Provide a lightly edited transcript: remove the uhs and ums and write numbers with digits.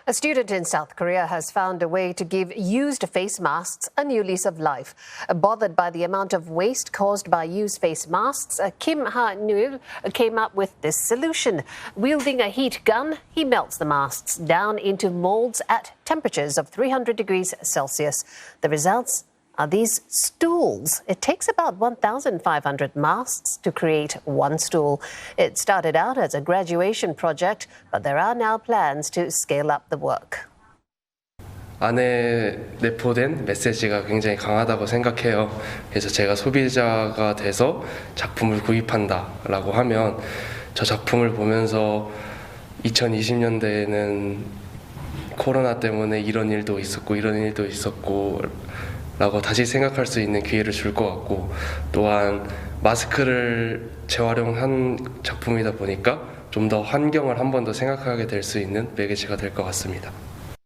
A student in South Korea has found a way to give used face masks a new lease of life. Bothered by the amount of waste caused by used face masks, Kim Ha-Neul came up with this solution. Wielding a heat gun, he melts the masks down into moulds at temperatures of 300 degrees Celsius. The results are these stools. It takes about 1,500 masks to create one stool. It started out as a graduation project, but there are now plans to scale up the work. 안에 내포된 메시지가 굉장히 강하다고 생각해요. 그래서 제가 소비자가 돼서 작품을 구입한다라고 하면 저 작품을 보면서 2020년대에는 코로나 때문에 이런 일도 있었고 라고 다시 생각할 수 있는 기회를 줄 것 같고, 또한 마스크를 재활용한 작품이다 보니까 좀 더 환경을 한 번 더 생각하게 될 수 있는 매개체가 될 것 같습니다.